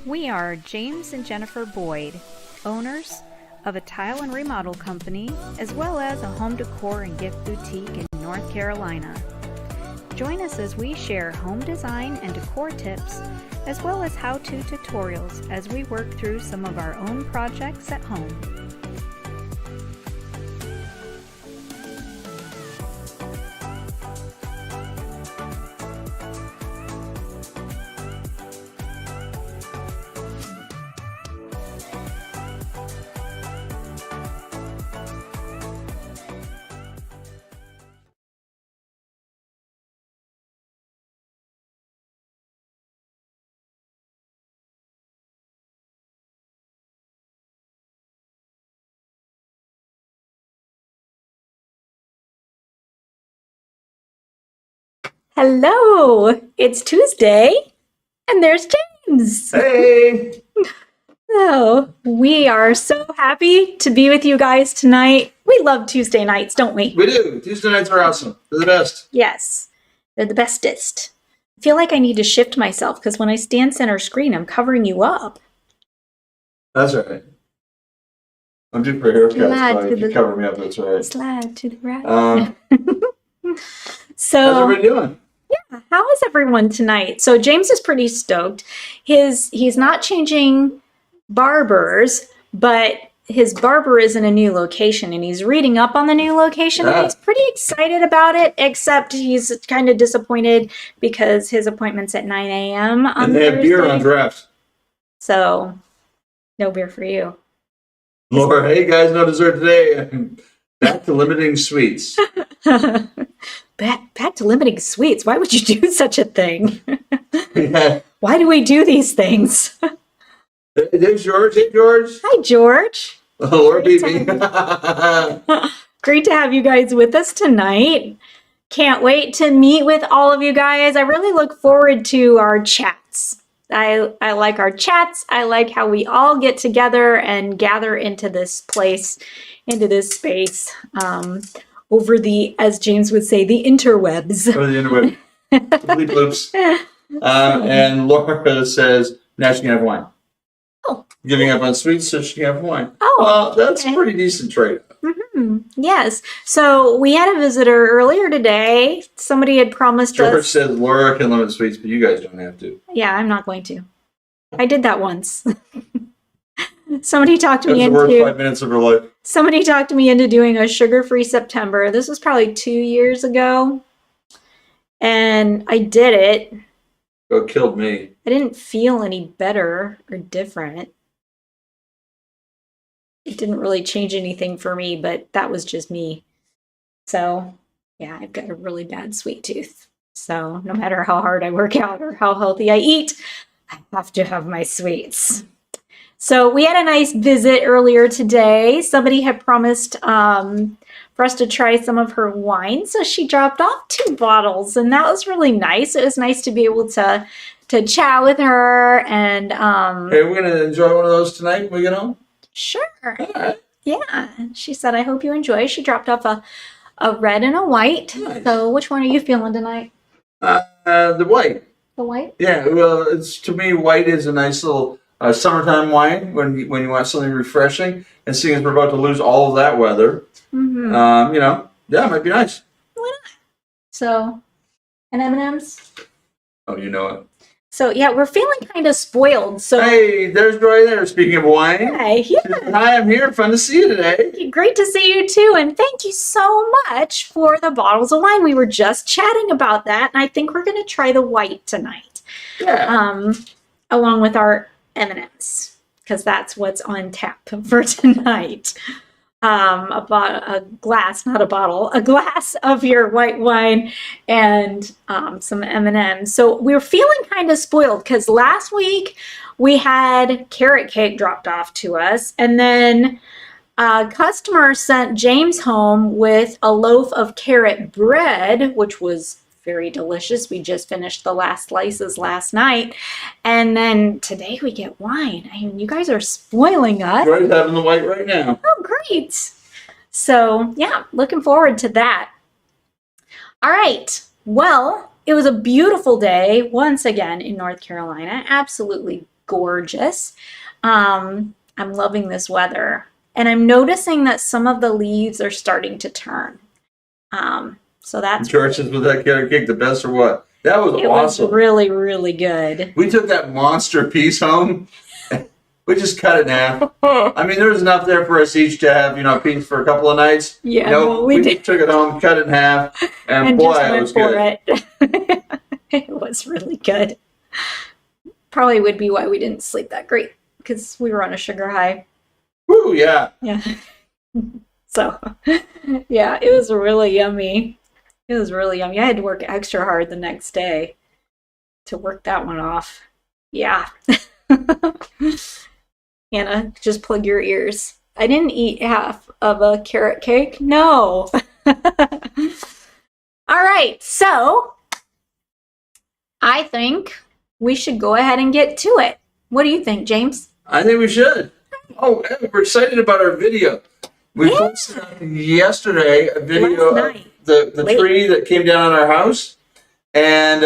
We are James and Jennifer Boyd, owners of a tile and remodel company, as well as a home decor and gift boutique in North Carolina. Join us as we share home design and decor tips, as well as how-to tutorials as we work through some of our own projects at home. Hello, it's Tuesday, and there's James. Hey! Oh, we are so happy to be with you guys tonight. We love Tuesday nights, don't we? We do. Tuesday nights are awesome. They're the best. Yes, they're the bestest. I feel like I need to shift myself because when I stand center screen, I'm covering you up. That's right. I'm due for a haircut, Slide so to if you the- cover me up, that's right. Slide to the right. How's So, everybody doing? yeah, how is everyone tonight? So James is pretty stoked. He's not changing barbers, but his barber is in a new location, and he's reading up on the new location, and he's pretty excited about it, except he's kind of disappointed because his appointment's at 9 a.m. on And they have beer on Thursday. draft. So, no beer for you. Laura, hey guys, no dessert today. Back to limiting sweets. Back to limiting sweets. Why would you do such a thing? Yeah. Why do we do these things? Hey, there's George. Hey, George. Hi, George. Oh, Laura beat Great me. Great to have you guys with us tonight. Can't wait to meet with all of you guys. I really look forward to our chats. I like our chats. I like how we all get together and gather into this place, into this space, over the, as James would say, the interwebs. Go to the interweb. Bleep loops. And Laura says, now she can have wine. Oh. Giving up on sweets so she can have wine. Oh, well, that's okay. a pretty decent trade. Yes. So we had a visitor earlier today. Somebody had promised George us. says Laura can limit sweets, but you guys don't have to. Yeah, I'm not going to. I did that once. Somebody talked That's me the worst into 5 minutes of her life. somebody talked me into doing a sugar-free September. This was probably 2 years ago. And I did it. Oh, it killed me. I didn't feel any better or different. It didn't really change anything for me, but that was just me. So, yeah, I've got a really bad sweet tooth. So, no matter how hard I work out or how healthy I eat, I have to have my sweets. So, we had a nice visit earlier today. Somebody had promised for us to try some of her wine, so she dropped off 2 bottles, and that was really nice. It was nice to be able to chat with her and Hey, we're going to enjoy one of those tonight when we get home? sure. All right. Yeah, she said, I hope you enjoy. She dropped off a red and a white. Nice. So which one are you feeling tonight? The white. The white? Yeah, well, it's to me, white is a nice little summertime wine when you want something refreshing. And seeing as we're about to lose all of that weather, Mm-hmm. Yeah, it might be nice. Why not? So, and M&M's. Oh, you know it. So yeah, we're feeling kind of spoiled. So Hey, there's Joy there. Speaking of wine. hey, Hi, I'm here. Fun to see you today. great to see you too, and thank you so much for the bottles of wine. We were just chatting about that, and I think we're going to try the white tonight, Yeah. along with our M&Ms, because that's what's on tap for tonight. A glass, not a bottle, a glass of your white wine and some M&Ms. So we're feeling kind of spoiled because last week we had carrot cake dropped off to us, and then a customer sent James home with a loaf of carrot bread, which was very delicious. We just finished the last slices last night. And then today we get wine. I mean, you guys are spoiling us. Joy's having the white right now. Oh, great. So, yeah, looking forward to that. All right. Well, it was a beautiful day once again in North Carolina. Absolutely gorgeous. I'm loving this weather. And I'm noticing that some of the leaves are starting to turn. So that's George says, was that carrot cake the best or what? That was it awesome. was really, really good. We took that monster piece home. We just cut it in half. I mean, there was enough there for us each to have, a piece for a couple of nights. Yeah, no, we just took it home, cut it in half, and boy, just it went was for good. it. It was really good. Probably would be why we didn't sleep that great, because we were on a sugar high. Woo, yeah. Yeah. So, yeah, it was really yummy. It was really yummy. I had to work extra hard the next day to work that one off. Yeah. Hannah, just plug your ears. I didn't eat half of a carrot cake. No. All right. So I think we should go ahead and get to it. What do you think, James? I think we should. Oh, we're excited about our video. We posted yesterday a video of the tree that came down on our house. And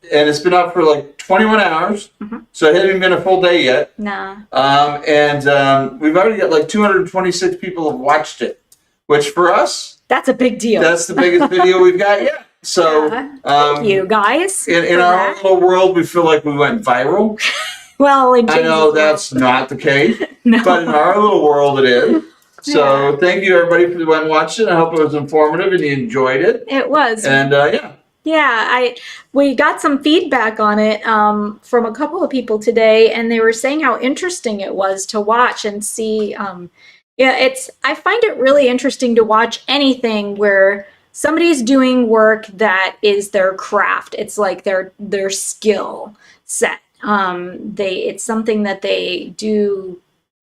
it's been up for like 21 hours, so it hasn't even been a full day yet. Nah. We've already got like 226 people have watched it, which for us, that's a big deal. That's the biggest video we've got yet. So thank you guys. In our own little world, we feel like we went viral. Well, in I know that's not the case, no. But in our little world, it is. So thank you everybody for the one watching. I hope it was informative and you enjoyed it. It was. And Yeah, we got some feedback on it from a couple of people today, and they were saying how interesting it was to watch and see. I find it really interesting to watch anything where somebody's doing work that is their craft. It's like their skill set. It's something that they do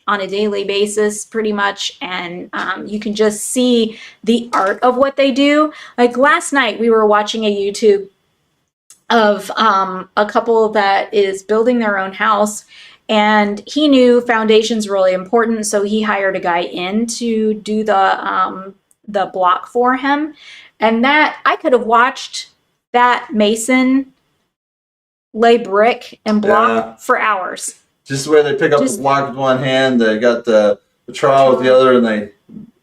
on a daily basis pretty much, and you can just see the art of what they do. Like last night we were watching a YouTube of a couple that is building their own house, and he knew foundation's really important, so he hired a guy in to do the block for him. And that I could have watched that mason lay brick and block for hours. Just the way they pick up the block with one hand, they got the trowel with the other, and they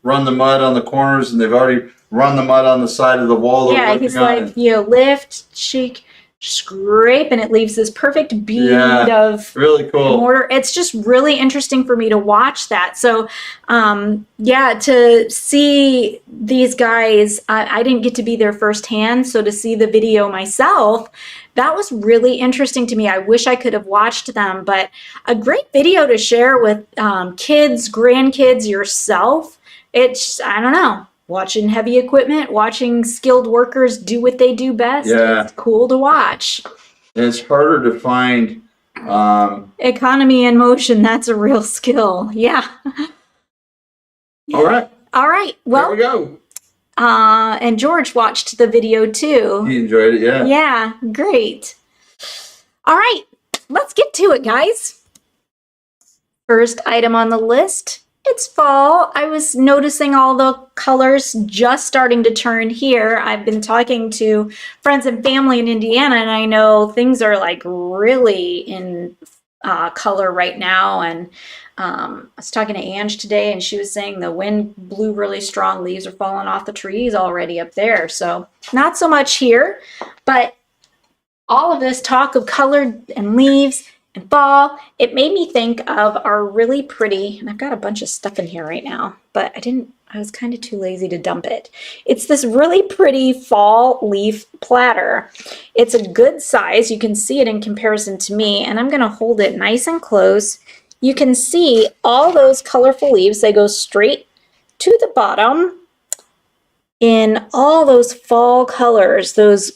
run the mud on the corners, and they've already run the mud on the side of the wall. Yeah, he's like, lift, shake, scrape, and it leaves this perfect bead of really cool mortar. It's just really interesting for me to watch that. So, to see these guys, I didn't get to be there firsthand, so to see the video myself, that was really interesting to me. I wish I could have watched them, but a great video to share with kids, grandkids, yourself. It's, I don't know, watching heavy equipment, watching skilled workers do what they do best. Yeah. It's cool to watch. And it's harder to find. Economy in motion, that's a real skill. Yeah. All right. Well, there we go. And George watched the video too. He enjoyed it, yeah. Yeah, great. All right, let's get to it, guys. First item on the list, it's fall. I was noticing all the colors just starting to turn here. I've been talking to friends and family in Indiana, and I know things are like really in color right now. And I was talking to Ange today, and she was saying the wind blew really strong. Leaves are falling off the trees already up there. So not so much here, but all of this talk of color and leaves and fall, it made me think of our really pretty, and I've got a bunch of stuff in here right now, but I was kind of too lazy to dump it. It's this really pretty fall leaf platter. It's a good size. You can see it in comparison to me, and I'm going to hold it nice and close. You can see all those colorful leaves. They go straight to the bottom in all those fall colors, those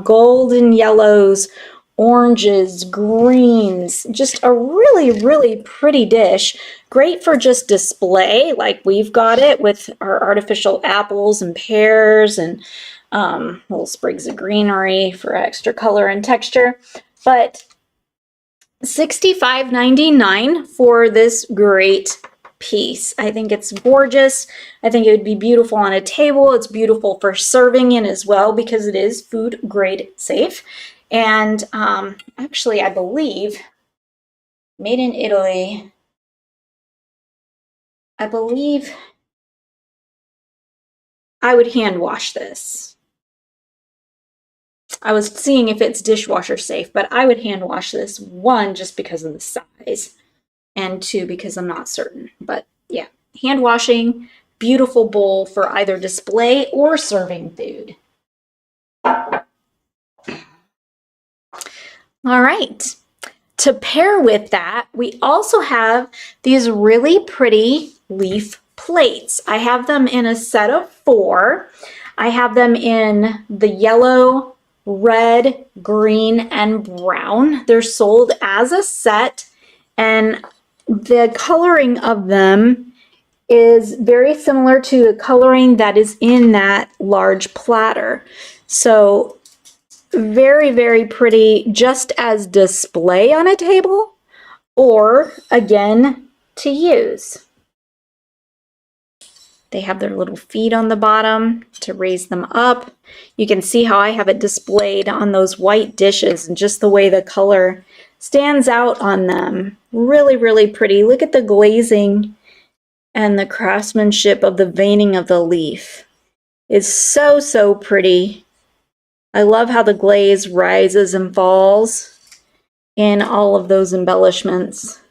golden yellows, oranges, greens, just a really, really pretty dish. Great for just display, like we've got it with our artificial apples and pears and little sprigs of greenery for extra color and texture. But $65.99 for this great piece. I think it's gorgeous. I think it would be beautiful on a table. It's beautiful for serving in as well because it is food grade safe. And actually, I believe Made in Italy. I believe I would hand wash this. I was seeing if it's dishwasher safe, but I would hand wash this. 1, just because of the size, and 2, because I'm not certain. But yeah, hand washing, beautiful bowl for either display or serving food. All right. To pair with that, we also have these really pretty leaf plates. I have them in a set of 4. I have them in the yellow, red, green, and brown. They're sold as a set, and the coloring of them is very similar to the coloring that is in that large platter. So very, very pretty, just as display on a table, or again, to use. They have their little feet on the bottom to raise them up. You can see how I have it displayed on those white dishes, and just the way the color stands out on them. Really, really pretty. Look at the glazing and the craftsmanship of the veining of the leaf. It's so, so pretty. I love how the glaze rises and falls in all of those embellishments,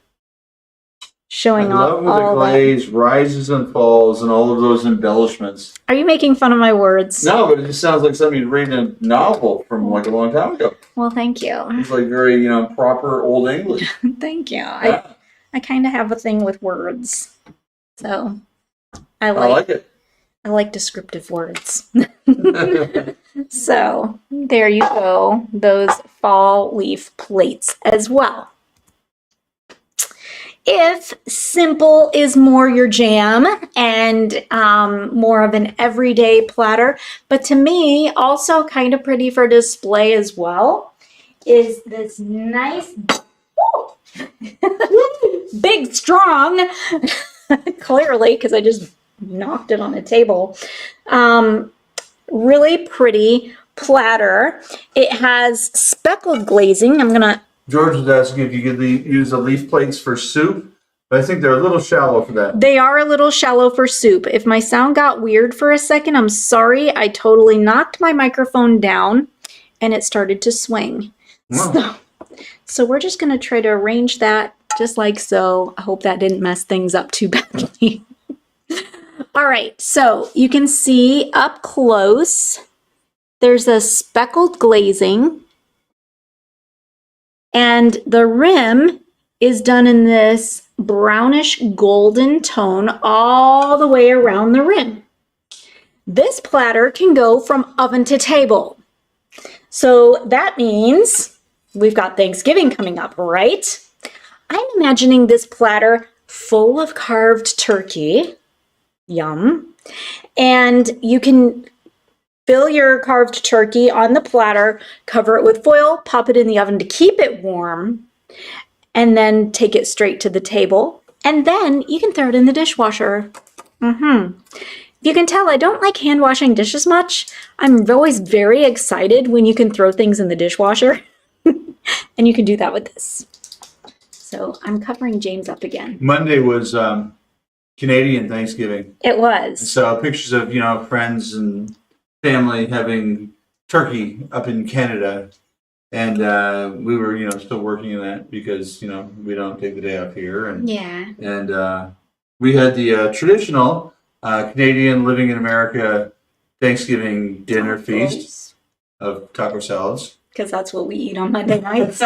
showing off all that. I love the glaze rises and falls and all of those embellishments. Are you making fun of my words? No, but it just sounds like something you'd read in a novel from like a long time ago. Well, thank you. It's like very, proper old English. Thank you. Yeah. I kind of have a thing with words, so I like it. I like descriptive words. So there you go, those fall leaf plates as well. If simple is more your jam and more of an everyday platter, but to me also kind of pretty for display as well, is this nice, big, strong, clearly, because I just knocked it on a table. Really pretty platter. It has speckled glazing. George was asking if you could use the leaf plates for soup, but I think they're a little shallow for that. They are a little shallow for soup. If my sound got weird for a second, I'm sorry. I totally knocked my microphone down and it started to swing. Wow. So we're just going to try to arrange that just like so. I hope that didn't mess things up too badly. All right, so you can see up close, there's a speckled glazing, and the rim is done in this brownish golden tone all the way around the rim. This platter can go from oven to table. So that means we've got Thanksgiving coming up, right? I'm imagining this platter full of carved turkey. Yum. And you can fill your carved turkey on the platter, cover it with foil, pop it in the oven to keep it warm, and then take it straight to the table. And then you can throw it in the dishwasher. You can tell I don't like hand washing dishes much. I'm always very excited when you can throw things in the dishwasher. And you can do that with this. So I'm covering James up again. Monday was Canadian Thanksgiving. It was. So pictures of, friends and family having turkey up in Canada. And we were, still working in that because, we don't take the day off here. And, yeah. And we had the traditional Canadian living in America Thanksgiving dinner feast of taco salads. Because that's what we eat on Monday nights.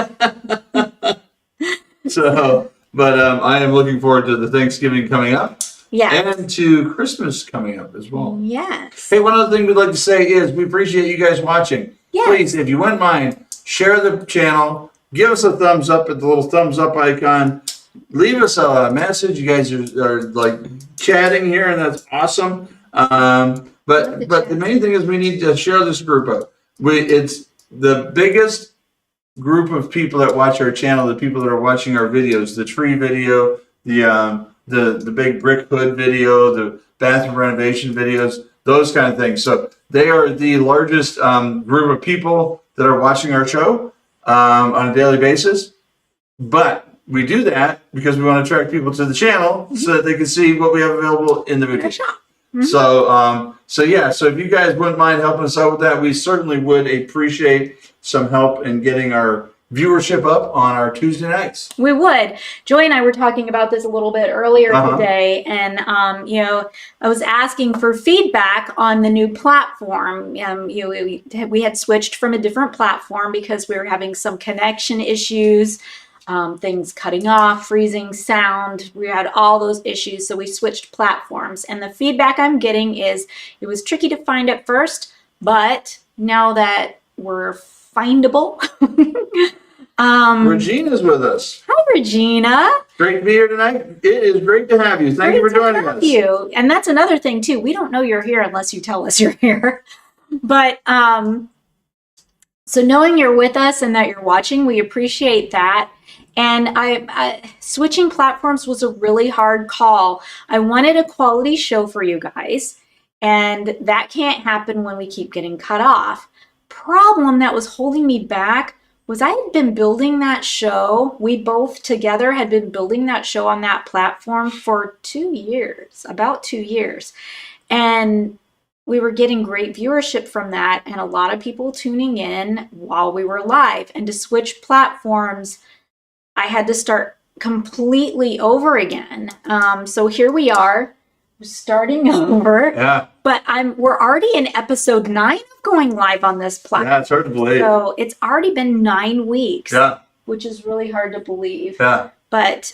So, but I am looking forward to the Thanksgiving coming up. Yeah. And to Christmas coming up as well. Yes. Hey, one other thing we'd like to say is we appreciate you guys watching. Yes. Please, if you wouldn't mind, share the channel. Give us a thumbs up at the little thumbs up icon. Leave us a message. You guys are like chatting here, and that's awesome. But the main thing is we need to share this group up. It's the biggest group of people that watch our channel, the people that are watching our videos, the tree video, the big brick hood video, the bathroom renovation videos, those kind of things. So they are the largest group of people that are watching our show on a daily basis. But we do that because we want to attract people to the channel so that they can see what we have available in the boutique. shop. So yeah, so if you guys wouldn't mind helping us out with that, we certainly would appreciate some help in getting our viewership up on our Tuesday nights. We would. Joy and I were talking about this a little bit earlier Uh-huh. today, and I was asking for feedback on the new platform. We had switched from a different platform because we were having some connection issues, things cutting off, freezing sound. We had all those issues, so we switched platforms. And the feedback I'm getting is it was tricky to find at first, but now that we're findable. Regina's with us. Hi, Regina. Great to be here tonight. It is great to have you. Thank you for joining us. You. And that's another thing too. We don't know you're here unless you tell us you're here. But so knowing you're with us and that you're watching, we appreciate that. And I switching platforms was a really hard call. I wanted a quality show for you guys, and that can't happen when we keep getting cut off. Problem that was holding me back was I had been building that show. We both together had been building that show on that platform for 2 years, about 2 years. And we were getting great viewership from that and a lot of people tuning in while we were live. And to switch platforms, I had to start completely over again. So here we are, starting over. Yeah. But we're already in episode 9 of going live on this platform. Yeah, it's hard to believe. So it's already been 9 weeks. Yeah. Which is really hard to believe. Yeah. But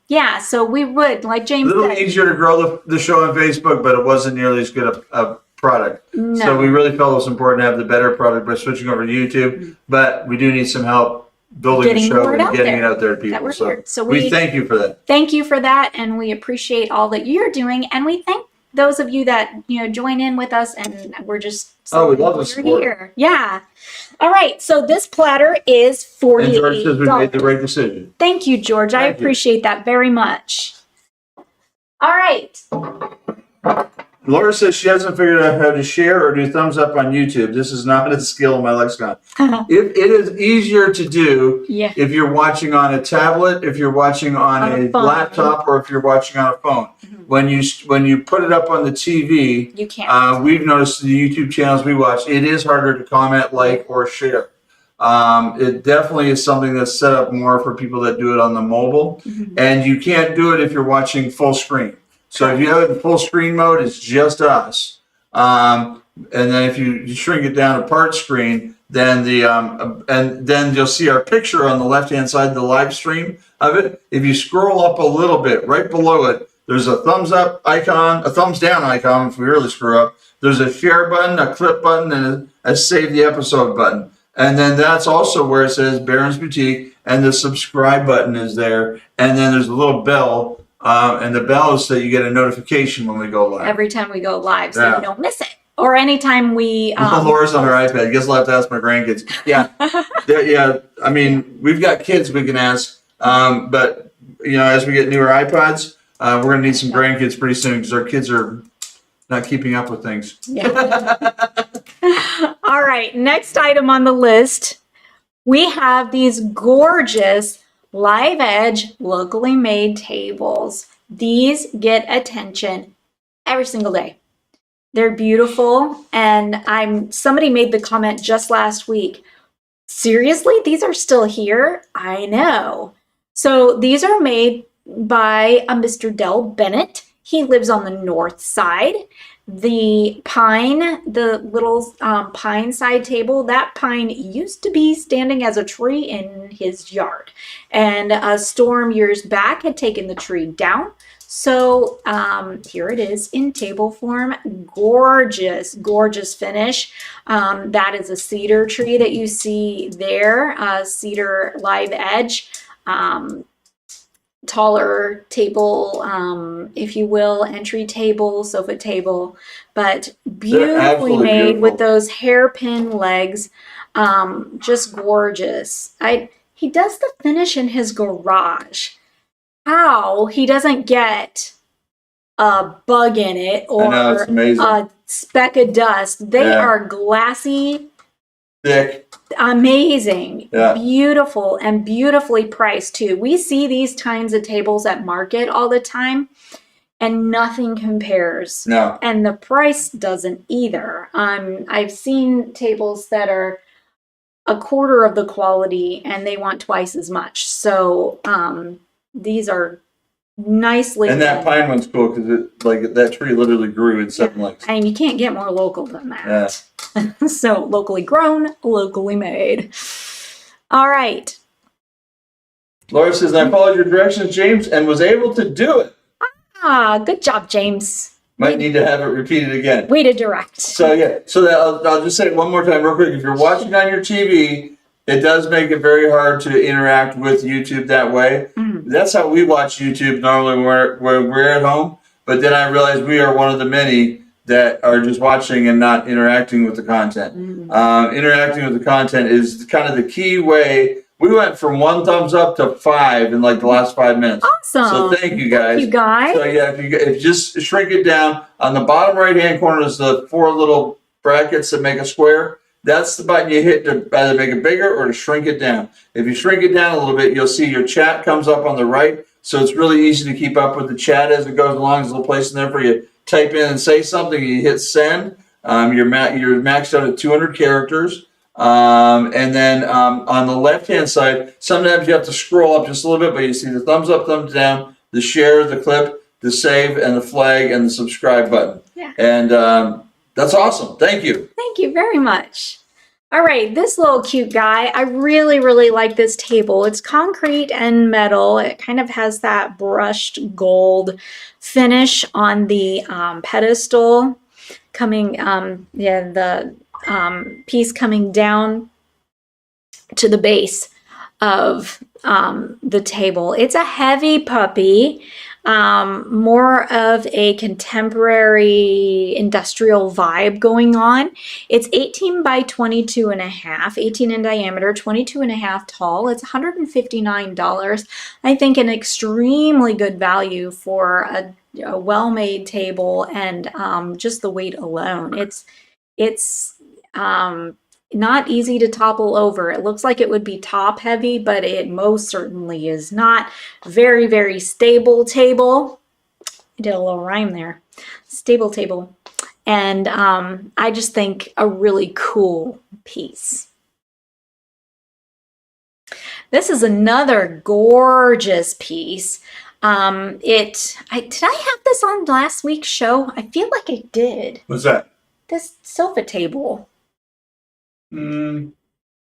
yeah, so we would, like James A little said. easier to grow the show on Facebook, but it wasn't nearly as good a product. No. So we really felt it was important to have the better product by switching over to YouTube. But we do need some help building Getting the the show word and out getting there it out there to that people. we're here. So we thank you for that. Thank you for that, and we appreciate all that you're doing, and we thank those of you that join in with us, and we're just Oh, we love the you're support. here. Yeah. All right, so this platter is And George $48. says we made the right decision. Thank you, George. I Thank you. appreciate that very much. All right. Laura says she hasn't figured out how to share or do thumbs up on YouTube. This is not a skill in my lexicon. It is easier to do Yeah. if you're watching on a tablet, if you're watching on On a a phone. laptop, or if you're watching on a phone. When you put it up on the TV, You can't. we've noticed the YouTube channels we watch, it is harder to comment, like, or share. It definitely is something that's set up more for people that do it on the mobile, and you can't do it if you're watching full screen. So if you have it in full screen mode, it's just us. And then if you shrink it down to part screen, then and then you'll see our picture on the left-hand side, the live stream of it. If you scroll up a little bit, right below it, there's a thumbs up icon, a thumbs down icon if we really screw up. There's a share button, a clip button, and a save the episode button. And then that's also where it says Barron's Boutique, and the subscribe button is there. And then there's a little bell. And the bell is so you get a notification when we go live. Every time we go live, so Yeah. you don't miss it. Or anytime we Laura's on her iPad. I guess I'll have to ask my grandkids. Yeah. Yeah. I mean, we've got kids we can ask. But, as we get newer iPods, we're going to need some grandkids pretty soon because our kids are not keeping up with things. Yeah. All right, next item on the list. We have these gorgeous Live Edge locally made tables. These get attention every single day. They're beautiful, and somebody made the comment just last week. Seriously, these are still here? I know. So these are made by a Mr. Del Bennett. He lives on the north side. The little pine side table, that pine used to be standing as a tree in his yard. And a storm years back had taken the tree down. So here it is in table form. Gorgeous, gorgeous finish. That is a cedar tree that you see there, cedar Live Edge. Taller table, if you will, entry table, sofa table, but beautifully absolutely made beautiful. with those hairpin legs. Just gorgeous. He does the finish in his garage. How he doesn't get a bug in it I know, or it's amazing. a speck of dust. They Yeah. are glassy. thick. Amazing. Yeah. Beautiful and beautifully priced too. We see these kinds of tables at market all the time and nothing compares. No. And the price doesn't either. I've seen tables that are a quarter of the quality and they want twice as much. So these are nicely And that done. pine one's cool because it like that tree literally grew in 7 lakes. And you can't get more local than that. So locally grown, locally made. All right. Laura says, I followed your directions, James, and was able to do it. Good job, James. Might need to have it repeated again. Way to direct. So yeah, so that I'll just say it one more time real quick. If you're watching on your TV, it does make it very hard to interact with YouTube that way. Mm-hmm. That's how we watch YouTube normally when we're at home. But then I realized we are one of the many that are just watching and not interacting with the content. Mm-hmm. Interacting with the content is kind of the key way. We went from 1 thumbs up to 5 in like the last 5 minutes. Awesome. So thank you guys. Thank you guys. So yeah, if you just shrink it down, on the bottom right hand corner is the 4 little brackets that make a square. That's the button you hit to either make it bigger or to shrink it down. If you shrink it down a little bit, you'll see your chat comes up on the right. So it's really easy to keep up with the chat as it goes along. There's a little place in there for you to type in and say something. You hit send. You're maxed out at 200 characters. And then on the left-hand side, sometimes you have to scroll up just a little bit, but you see the thumbs up, thumbs down, the share, the clip, the save, and the flag, and the subscribe button. Yeah. And that's awesome. Thank you. Thank you very much. All right, this little cute guy, I really, really like this table. It's concrete and metal. It kind of has that brushed gold finish on the pedestal coming, the piece coming down to the base of the table. It's a heavy puppy, more of a contemporary industrial vibe going on. It's 18 by 22 and a half, 18 in diameter, 22 and a half tall. It's $159. I think an extremely good value for a well-made table and just the weight alone. It's not easy to topple over. It looks like it would be top heavy, but it most certainly is not. Very, very stable table. I did a little rhyme there. Stable table. And I just think a really cool piece. This is another gorgeous piece. Did I have this on last week's show? I feel like I did. What's that? This sofa table.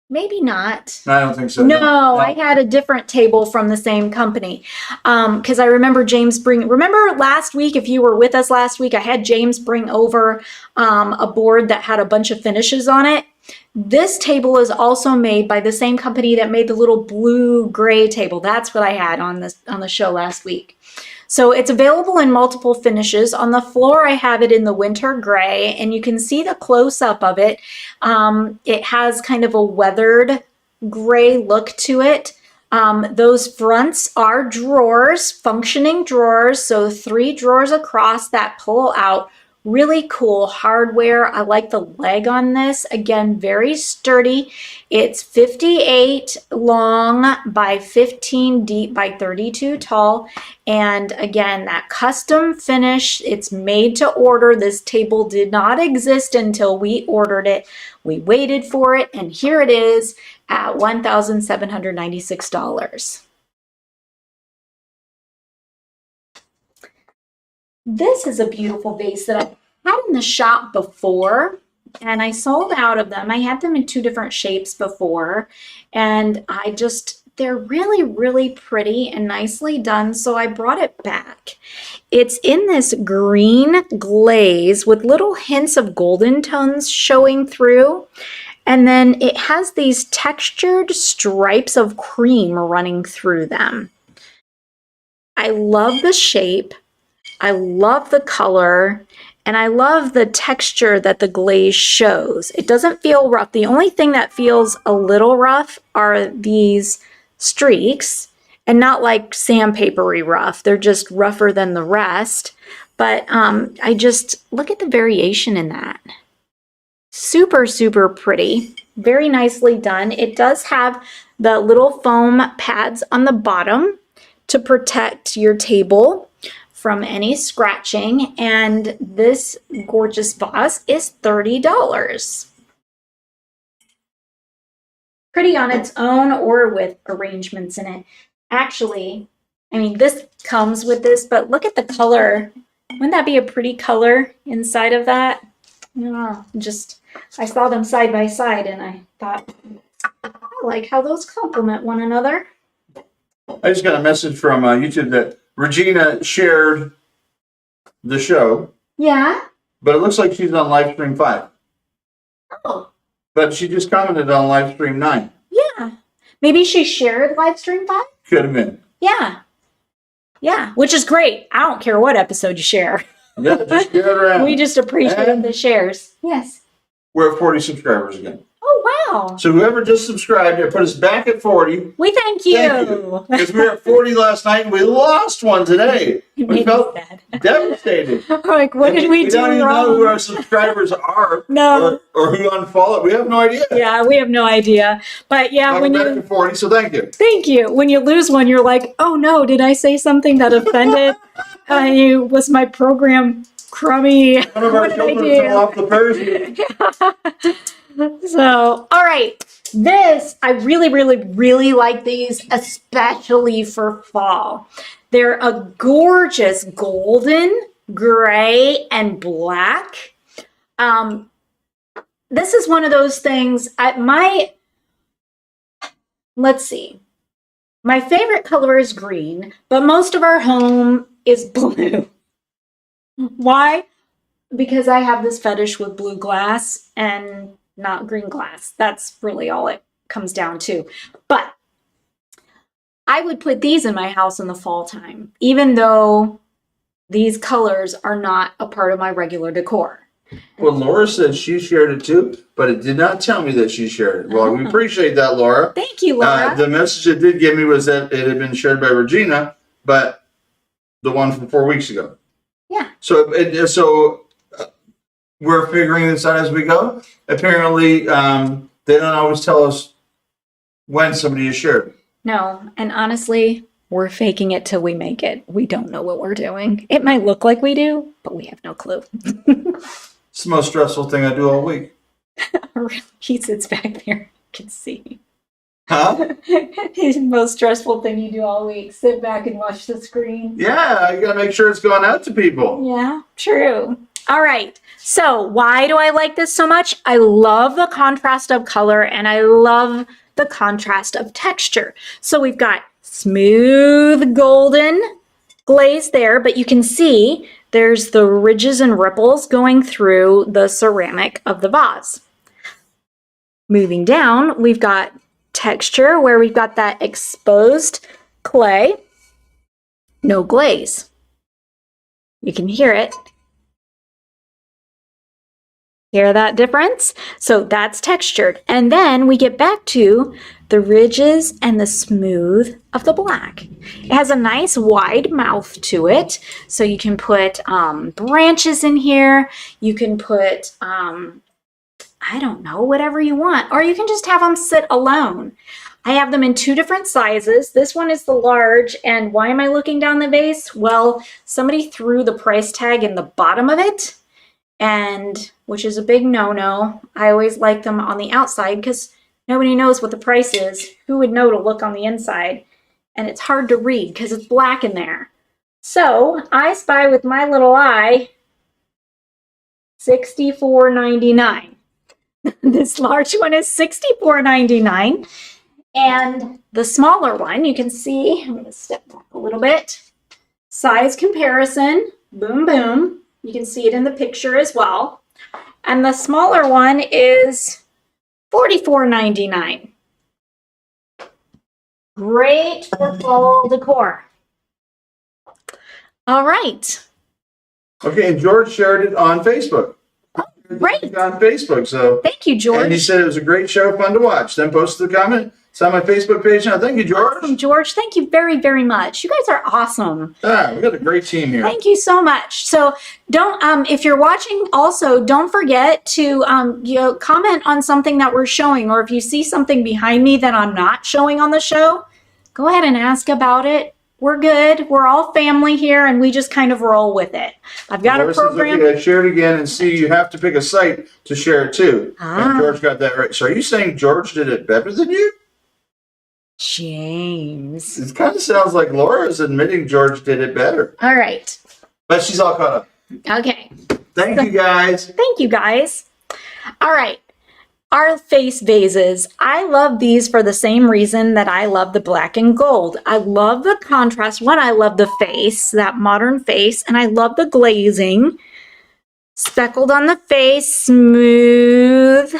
Maybe not. I don't think so. No, I had a different table from the same company. Because I remember remember last week, if you were with us last week, I had James bring over a board that had a bunch of finishes on it. This table is also made by the same company that made the little blue-gray table. That's what I had on the show last week. So it's available in multiple finishes. On the floor, I have it in the winter gray, and you can see the close-up of it. It has kind of a weathered gray look to it. Those fronts are drawers, functioning drawers, so 3 drawers across that pull out. Really cool hardware. I like the leg on this. Again, very sturdy. It's 58 long by 15 deep by 32 tall. And again, that custom finish, it's made to order. This table did not exist until we ordered it. We waited for it, and here it is at $1,796. This is a beautiful vase that I had in the shop before, and I sold out of them. I had them in 2 different shapes before, and they're really, really pretty and nicely done, so I brought it back. It's in this green glaze with little hints of golden tones showing through, and then it has these textured stripes of cream running through them. I love the shape. I love the color, and I love the texture that the glaze shows. It doesn't feel rough. The only thing that feels a little rough are these streaks, and not like sandpapery rough. They're just rougher than the rest. But I just look at the variation in that. Super, super pretty. very nicely done. It does have the little foam pads on the bottom to protect your table from any scratching. And this gorgeous vase is $30. Pretty on its own or with arrangements in it. Actually, I mean, this comes with this, but look at the color. Wouldn't that be a pretty color inside of that? Yeah, I saw them side by side and I thought, I like how those complement one another. I just got a message from YouTube that Regina shared the show. Yeah. But it looks like she's on live stream 5. Oh. But she just commented on live stream 9. Yeah. Maybe she shared live stream 5? Could have been. Yeah. Yeah, which is great. I don't care what episode you share. Yeah, just share it around. We just appreciate the shares. Yes. We're at 40 subscribers again. Oh, wow. So whoever just subscribed, it put us back at 40. We thank you. Because we were at 40 last night and we lost one today. We felt devastated. Like, what did we do don't even wrong? know who our subscribers are. No. Or who unfollowed. We have no idea. Yeah, we have no idea. But yeah, Now when we're back you... to 40, so thank you. Thank you. When you lose one, you're like, oh no, did I say something that offended? Was my program crummy? One of our What did I children fell off the Persian. So, all right. This, I really, really, really like these, especially for fall. They're a gorgeous golden, gray, and black. This is one of those things, let's see. My favorite color is green, but most of our home is blue. Why? Because I have this fetish with blue glass and not green glass. That's really all it comes down to. But I would put these in my house in the fall time, even though these colors are not a part of my regular decor. Well, Laura said she shared it too, but it did not tell me that she shared it. Well, we appreciate that, Laura. Thank you, Laura. The message it did give me was that it had been shared by Regina, but the one from 4 weeks ago. Yeah. So we're figuring this out as we go. Apparently, they don't always tell us when somebody is shared. No, and honestly, we're faking it till we make it. We don't know what we're doing. It might look like we do, but we have no clue. It's the most stressful thing I do all week. He sits back there. You can see. Huh? It's the most stressful thing you do all week. Sit back and watch the screen. Yeah, I gotta make sure it's going out to people. Yeah, true. All right. So why do I like this so much? I love the contrast of color and I love the contrast of texture. So we've got smooth golden glaze there, but you can see there's the ridges and ripples going through the ceramic of the vase. Moving down, we've got texture where we've got that exposed clay, no glaze. You can hear it. Hear that difference? So that's textured. And then we get back to the ridges and the smooth of the black. It has a nice wide mouth to it. So you can put branches in here. You can put, I don't know, whatever you want. Or you can just have them sit alone. I have them in 2 different sizes. This one is the large. And why am I looking down the vase? Well, somebody threw the price tag in the bottom of it. And which is a big no-no. I always like them on the outside because nobody knows what the price is. Who would know to look on the inside? And it's hard to read because it's black in there. So I spy with my little eye $64.99. This large one is $64.99. And the smaller one, you can see, I'm going to step back a little bit. Size comparison, boom, boom. You can see it in the picture as well. And the smaller one is $44.99. Great for fall decor. All right. Okay, and George shared it on Facebook. Great. On Facebook, so. Thank you, George. And he said it was a great show, fun to watch. Then posted a comment, It's on my Facebook page now. Thank you, George. Awesome, George. Thank you very, very much. You guys are awesome. Yeah, we got a great team here. Thank you so much. So don't, if you're watching also, don't forget to, comment on something that we're showing, or if you see something behind me that I'm not showing on the show, go ahead and ask about it. We're good. We're all family here, and we just kind of roll with it. I've got a program. Okay, share it again, and see, you have to pick a site to share it to. And George got that right. So are you saying George did it better than you? James. It kind of sounds like Laura's admitting George did it better. All right. But she's all caught up. Okay. Thank you, guys. Thank you, guys. All right. Our face vases. I love these for the same reason that I love the black and gold. I love the contrast. One, I love the face, that modern face, and I love the glazing. Speckled on the face, smooth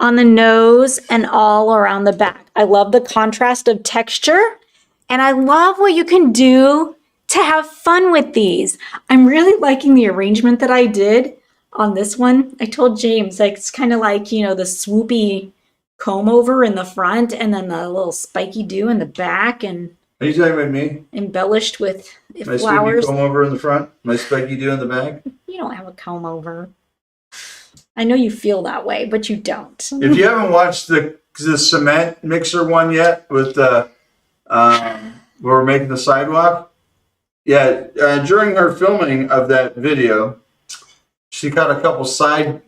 on the nose, and all around the back. I love the contrast of texture, and I love what you can do to have fun with these. I'm really liking the arrangement that I did on this one. I told James, like, it's kind of like, the swoopy comb over in the front, and then the little spiky dew in the back, and Are you talking about me? embellished with My flowers. spiky comb over in the front? My spiky dew in the back? You don't have a comb over. I know you feel that way, but you don't. If you haven't watched the cement mixer one yet with the where we're making the sidewalk, during her filming of that video, she caught a couple side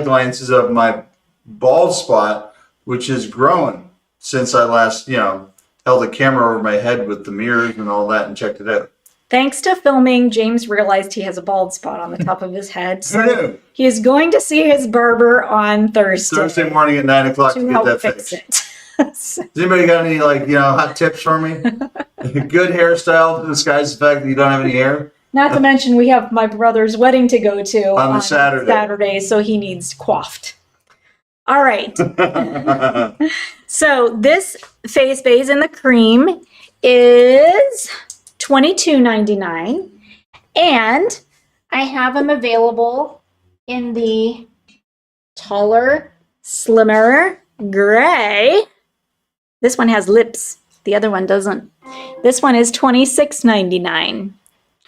glances of my bald spot, which has grown since I last, held a camera over my head with the mirrors and all that and checked it out. Thanks to filming, James realized he has a bald spot on the top of his head. Who knew? He is going to see his barber on Thursday. Thursday morning at 9 o'clock to get help that fix fixed. it. Has anybody got any hot tips for me? Good hairstyle to disguise the fact that you don't have any hair? Not to mention, we have my brother's wedding to go to on Saturday, so he needs coiffed. All right. So this face base in the cream is $22.99, and I have them available in the taller, slimmer gray. This one has lips. The other one doesn't. This one is $26.99.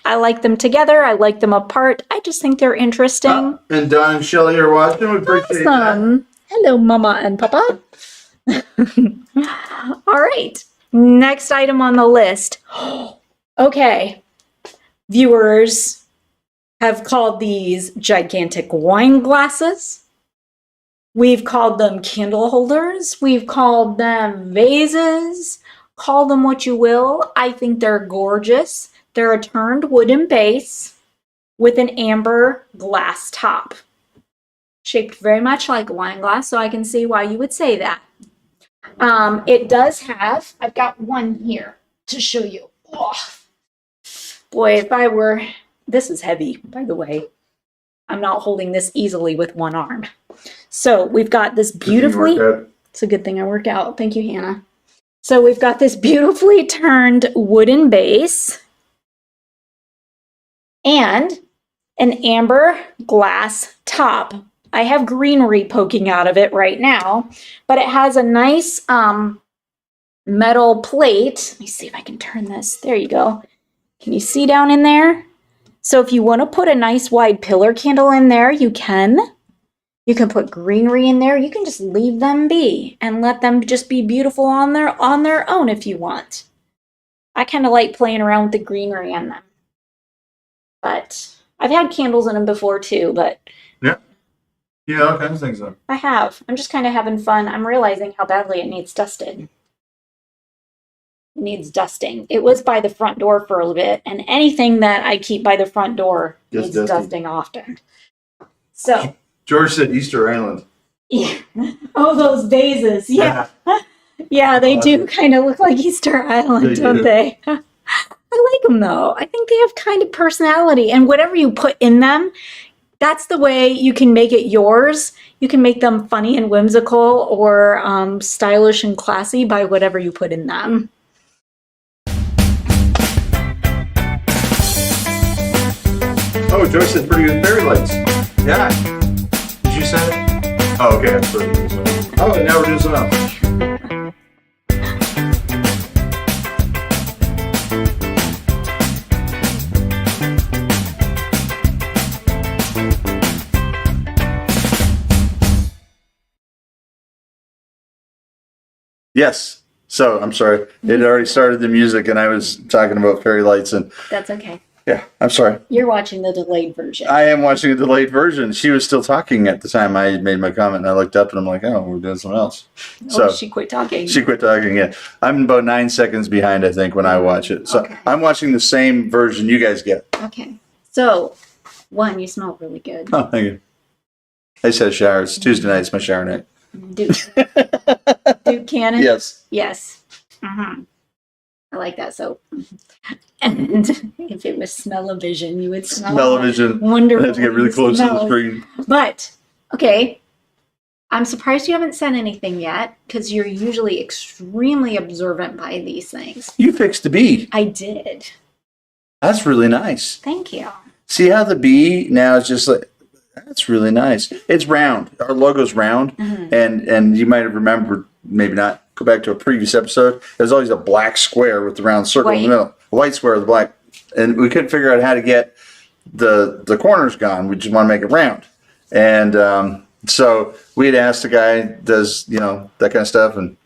I like them together. I like them apart. I just think they're interesting. And Don and Shelly are watching. We appreciate that. Hello, Mama and Papa. All right. Next item on the list. Okay. Viewers have called these gigantic wine glasses. We've called them candle holders. We've called them vases. Call them what you will. I think they're gorgeous. They're a turned wooden base with an amber glass top. Shaped very much like a wine glass, so I can see why you would say that. It does have, I've got one here to show you. Oh, boy, this is heavy, by the way. I'm not holding this easily with one arm. So we've got this beautifully, it's a good thing I work out. Thank you, Hannah. So we've got this beautifully turned wooden base and an amber glass top. I have greenery poking out of it right now, but it has a nice metal plate. Let me see if I can turn this. There you go. Can you see down in there? So if you want to put a nice wide pillar candle in there, you can. You can put greenery in there. You can just leave them be and let them just be beautiful on their own if you want. I kind of like playing around with the greenery in them. But I've had candles in them before too, but yeah, all kinds of things though. I have. I'm just kind of having fun. I'm realizing how badly it needs dusted. It needs dusting. It was by the front door for a little bit, and anything that I keep by the front door needs dusting often. So George said Easter Island. Yeah. Oh, those vases. Yeah. Yeah, they do kind of look like Easter Island, don't they? I like them though. I think they have kind of personality, and whatever you put in them, that's the way you can make it yours. You can make them funny and whimsical, or stylish and classy by whatever you put in them. Oh, Joyce said pretty good fairy lights. Yeah. Did you say it? Oh, okay. Oh, and now we're doing something else. Yes. So I'm sorry. It already started the music, and I was talking about fairy lights, and That's okay. yeah, I'm sorry. You're watching the delayed version. I am watching a delayed version. She was still talking at the time I made my comment, and I looked up, and I'm like, oh, we're doing something else. So she quit talking. she quit talking. Yeah, I'm about 9 seconds behind, I think, when I watch it. So Okay. I'm watching the same version you guys get. Okay. So, one, you smell really good. Oh, thank you. I just had a shower. It's Tuesday night. It's my shower night. Duke Cannon? Yes. Yes. Mm-hmm. I like that soap. And if it was smell-o-vision, you would Smell-o-vision. wonderful. I have to get really close to the screen. But, okay, I'm surprised you haven't sent anything yet, because you're usually extremely observant by these things. You fixed the bee. I did. That's really nice. Thank you. See how the bee now is just like, that's really nice. It's round. Our logo's round. Mm-hmm. And you might have remembered, maybe not, go back to a previous episode. There's always a black square with the round circle in the middle. A white square with the black. And we couldn't figure out how to get the corners gone. We just want to make it round. And so we had asked the guy, does, that kind of stuff. And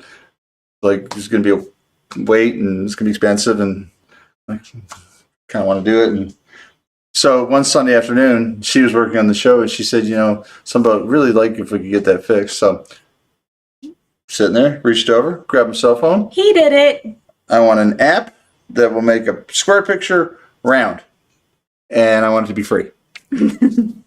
like, there's going to be a wait and it's going to be expensive. And I kind of want to do it. And so one Sunday afternoon, she was working on the show, and she said, something about really like if we could get that fixed. So sitting there, reached over, grabbed my cell phone. He did it. I want an app that will make a square picture round, and I want it to be free. He found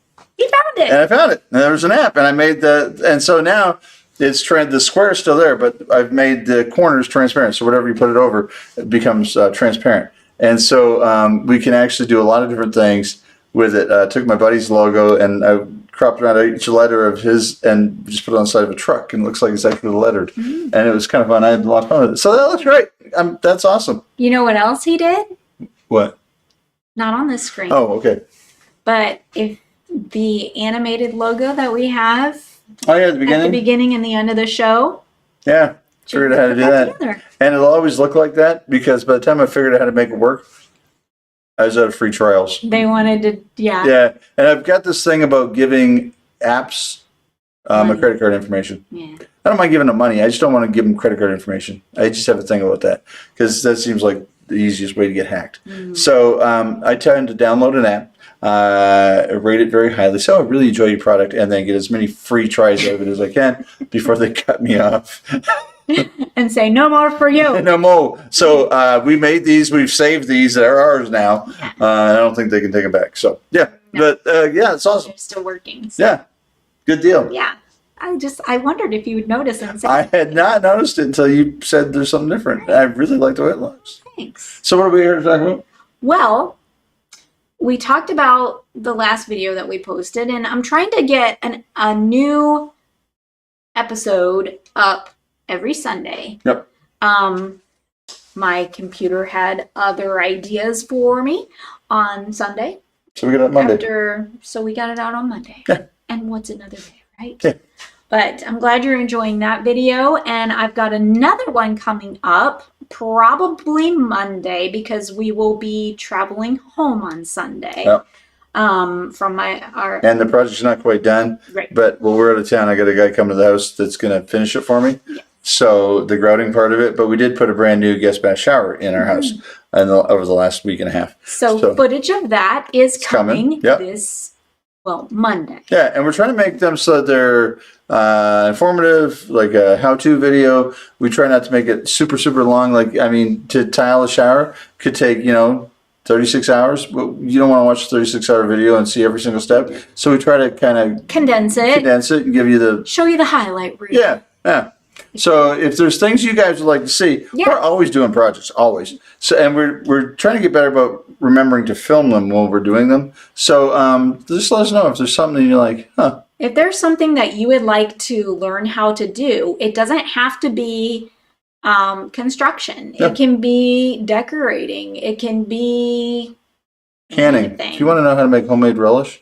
it. And I found it. And there was an app, and I made and so now it's the square is still there, but I've made the corners transparent. So whatever you put it over, it becomes transparent. And so we can actually do a lot of different things with it. I took my buddy's logo and I cropped around each letter of his and just put it on the side of a truck, and it looks like it's actually lettered. Mm-hmm. And it was kind of fun. I had a lot of fun with it. So that looks great. That's awesome. You know what else he did? What? Not on this screen. Oh, okay. But if the animated logo that we have at the beginning and the end of the show. Yeah. Figured out how to do that. Together. And it'll always look like that because by the time I figured out how to make it work, I was out of free trials. They wanted to, yeah. Yeah. And I've got this thing about giving apps my credit card information. Yeah. I don't mind giving them money. I just don't want to give them credit card information. I just have a thing about that because that seems like the easiest way to get hacked. Mm. So I tend to download an app, rate it very highly. So I really enjoy your product, and then get as many free tries of it as I can before they cut me off. And say, no more for you. No more. So we made these. We've saved these. They're ours now. I don't think they can take them back. So, yeah. No. But, yeah, it's awesome. They're still working. So. Yeah. Good deal. Yeah. I wondered if you would notice and say. I had not noticed it until you said there's something different. I really like the way it looks. Thanks. So what are we here to talk about? Well, we talked about the last video that we posted, and I'm trying to get a new episode up every Sunday. Yep. My computer had other ideas for me on Sunday. So we got it on Monday. So we got it out on Monday. Yeah. And what's another day, right? Yeah. But I'm glad you're enjoying that video, and I've got another one coming up probably Monday because we will be traveling home on Sunday. Yep. From our and the project's not quite done. Right. But while we're out of town, I got a guy coming to the house that's going to finish it for me. Yeah. So the grouting part of it, but we did put a brand new guest bath shower in our house over the last week and a half. So footage of that is coming yep. Monday. Yeah, and we're trying to make them so that they're informative, like a how-to video. We try not to make it super, super long. To tile a shower could take, 36 hours. But you don't want to watch a 36-hour video and see every single step. So we try to kind of condense it and give you show you the highlight reel. Yeah. So if there's things you guys would like to see, we're always doing projects, always. So and we're trying to get better about remembering to film them while we're doing them. So just let us know if there's something you're like, huh. If there's something that you would like to learn how to do, it doesn't have to be construction. Yep. It can be decorating. It can be canning. anything. If you want to know how to make homemade relish,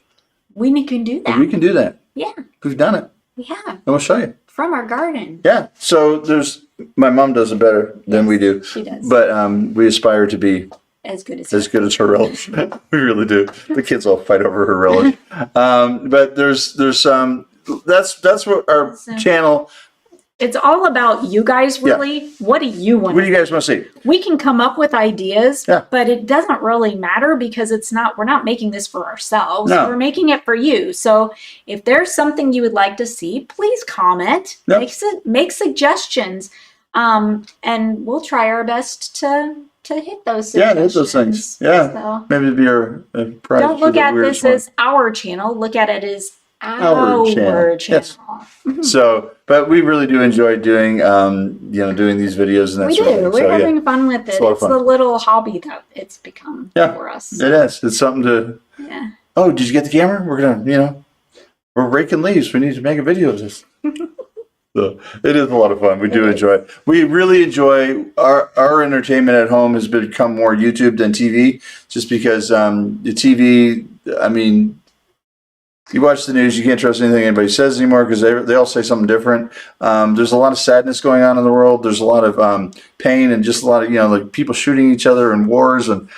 we can do that. We can do that. Yeah. We've done it. We have. And we'll show you. From our garden. Yeah. So my mom does it better than we do. She does. But we aspire to be as good as her relish. We really do. The kids all fight over her relish. But there's that's what our channel It's all about you guys, really. What do you want? What do you guys want to see? We can come up with ideas, Yeah. but it doesn't really matter because we're not making this for ourselves. No. We're making it for you. So if there's something you would like to see, please comment, Yep. make suggestions, and we'll try our best to hit those suggestions. Yeah, hit those things. Yeah. So Maybe it'd be a prize. don't for look the at weirdest this one. as our channel. Look at it as Our channel. Yes. So, but we really do enjoy doing, doing these videos and that We sort of do. thing. We're So, yeah. having fun with it. It's a lot of It's fun. the little hobby that it's become for us. It is. It's something to. Yeah. Oh, did you get the camera? We're gonna, we're raking leaves. We need to make a video of this. So it is a lot of fun. We do enjoy it. We really enjoy our entertainment at home has become more YouTube than TV, just because the TV. I mean, you watch the news, you can't trust anything anybody says anymore because they all say something different. There's a lot of sadness going on in the world. There's a lot of pain and just a lot of like people shooting each other in wars and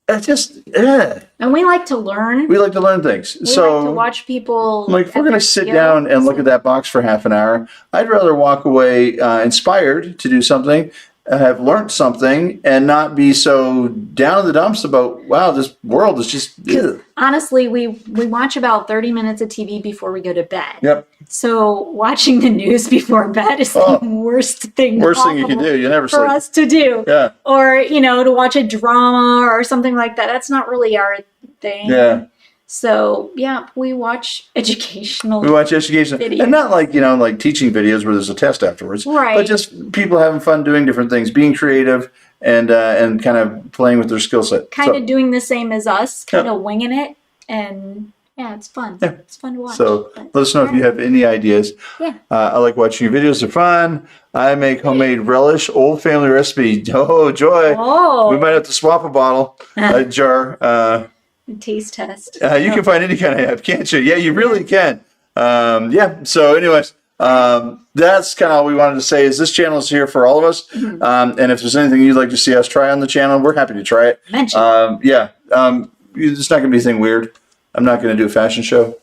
And we like to learn. We like to learn things. We So like to watch people. like, if we're going to sit down and look at that box for half an hour, I'd rather walk away inspired to do something, have learned something, and not be so down in the dumps about, wow, this world is just. Ugh. Honestly, we watch about 30 minutes of TV before we go to bed. Yep. So watching the news before bed is the worst thing. Worst thing you can do. You never for sleep. us to do. Yeah. Or to watch a drama or something like that. That's not really our thing. Yeah. So yeah, we watch educational. We watch education, videos. and not like teaching videos where there's a test afterwards, Right. But just people having fun doing different things, being creative, and kind of playing with their skill set. Kind of doing the same as us, kind of winging it, and yeah, it's fun. Yeah. It's fun to watch. So but- let us know if you have any ideas. Yeah. I like watching your videos. They're fun. I make homemade relish, old family recipe. Oh, joy. Oh. We might have to swap a bottle, a jar. Taste test. You can find any kind of app, can't you? Yeah, you really can. So anyways, that's kind of all we wanted to say is this channel is here for all of us. And if there's anything you'd like to see us try on the channel, we're happy to try it. Mention. It's not going to be anything weird. I'm not going to do a fashion show.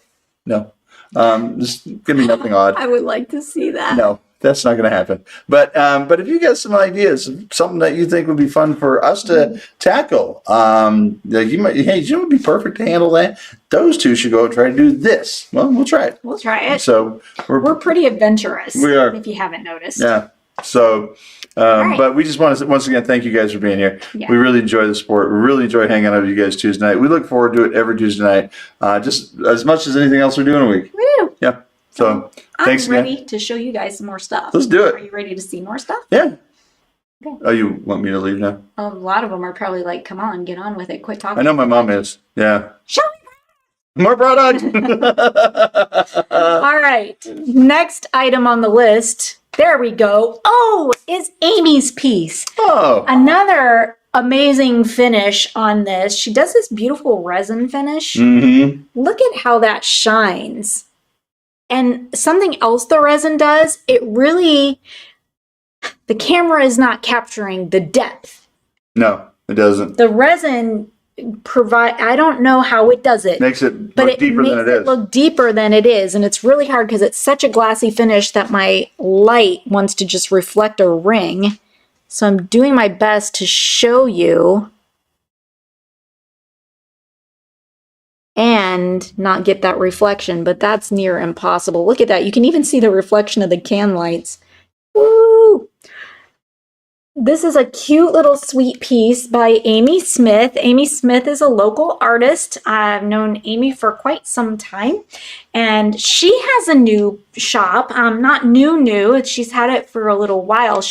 No. There's going to be nothing odd. I would like to see that. No, that's not going to happen. But if you got some ideas, something that you think would be fun for us to tackle, like you would be perfect to handle that. Those two should go and try to do this. Well, we'll try it. We'll try it. So We're pretty adventurous. We are. If you haven't noticed. yeah. So, right. but we just want to once again thank you guys for being here. Yeah. We really enjoy the sport. We really enjoy hanging out with you guys Tuesday night. We look forward to it every Tuesday night, just as much as anything else we do in a week. We do. Yeah. So thanks I'm again. ready to show you guys some more stuff. Let's do it. Are you ready to see more stuff? Yeah. Okay. Oh, you want me to leave now? A lot of them are probably like, come on, get on with it. Quit talking. I know my mom is. Yeah. Show me. More product. All right. Next item on the list. There we go. Oh, is Amy's piece. Oh. Another amazing finish on this. She does this beautiful resin finish. Mm-hmm. Look at how that shines. And something else the resin does, the camera is not capturing the depth. No, it doesn't. The resin I don't know how it does it. Makes it But look it deeper makes than it it is. look deeper than it is. And it's really hard because it's such a glassy finish that my light wants to just reflect a ring. So I'm doing my best to show you and not get that reflection, but that's near impossible. Look at that. You can even see the reflection of the can lights. Woo! This is a cute little sweet piece by Amy Smith. Amy Smith is a local artist. I've known Amy for quite some time. And she has a new shop, not new. She's had it for a little while.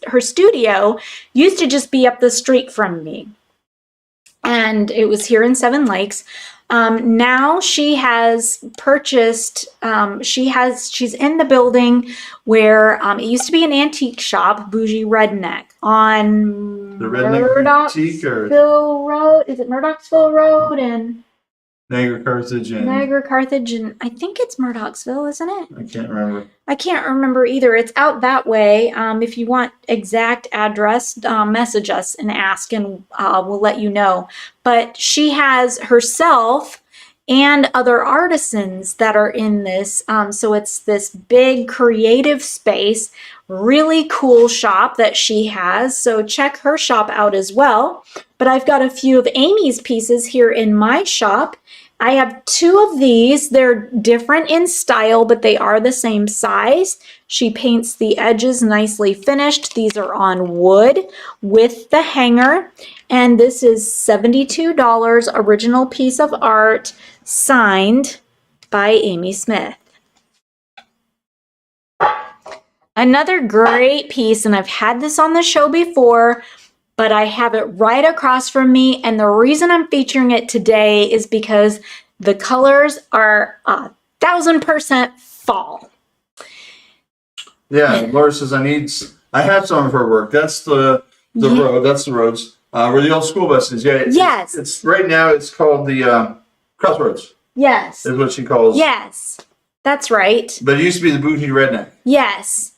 Her studio used to just be up the street from me. And it was here in Seven Lakes. Now she has purchased, she's in the building where it used to be an antique shop, Bougie Redneck, on The Redneck Boutique or Murdochsville Road. Is it Murdochsville Road and Niagara Carthage and Niagara Carthage? And I think it's Murdochsville, isn't it? I can't remember. I can't remember either. It's out that way. If you want exact address, message us and ask, and we'll let you know. But she has herself and other artisans that are in this. So it's this big creative space, really cool shop that she has. So check her shop out as well. But I've got a few of Amy's pieces here in my shop. I have 2 of these. They're different in style, but they are the same size. She paints the edges nicely finished. These are on wood with the hanger. And this is $72, original piece of art, signed by Amy Smith. Another great piece, and I've had this on the show before, but I have it right across from me. And the reason I'm featuring it today is because the colors are 1000% fall. Yeah, Laura says I have some of her work. That's the road. That's the roads where the old school bus is. Yeah. Yes. It's right now. It's called the Crossroads. Yes. Is what she calls. Yes, that's right. But it used to be the Bougie Redneck. Yes.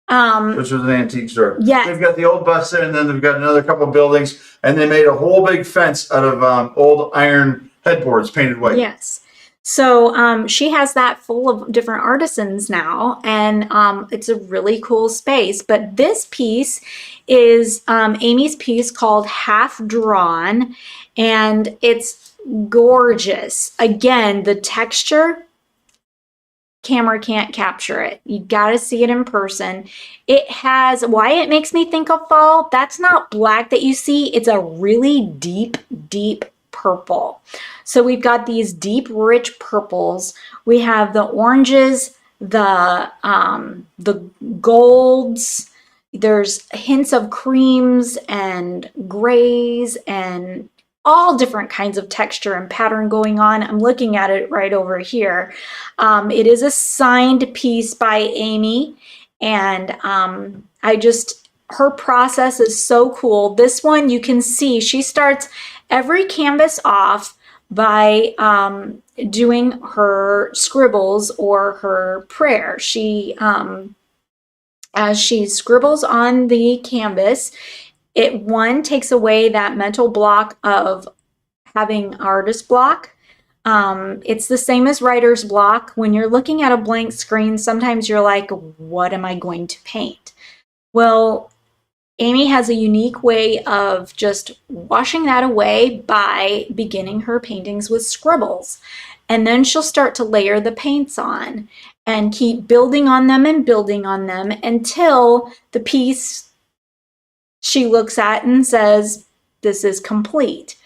Which was an antique store. Yes. They've got the old bus there, and then they've got another couple buildings, and they made a whole big fence out of old iron headboards painted white. Yes. So she has that full of different artisans now, and it's a really cool space. But this piece is Amy's piece called Half Drawn, and it's gorgeous. Again, the texture, camera can't capture it. You got to see it in person. It has, why it makes me think of fall, that's not black that you see. It's a really deep, deep purple. So we've got these deep, rich purples. We have the oranges, the golds. There's hints of creams and grays and all different kinds of texture and pattern going on. I'm looking at it right over here. It is a signed piece by Amy, and her process is so cool. This one you can see she starts every canvas off by doing her scribbles or her prayer. As she scribbles on the canvas, it takes away that mental block of having artist block. It's the same as writer's block. When you're looking at a blank screen, sometimes you're like, what am I going to paint? Well, Amy has a unique way of just washing that away by beginning her paintings with scribbles. And then she'll start to layer the paints on and keep building on them until the piece she looks at and says, this is complete.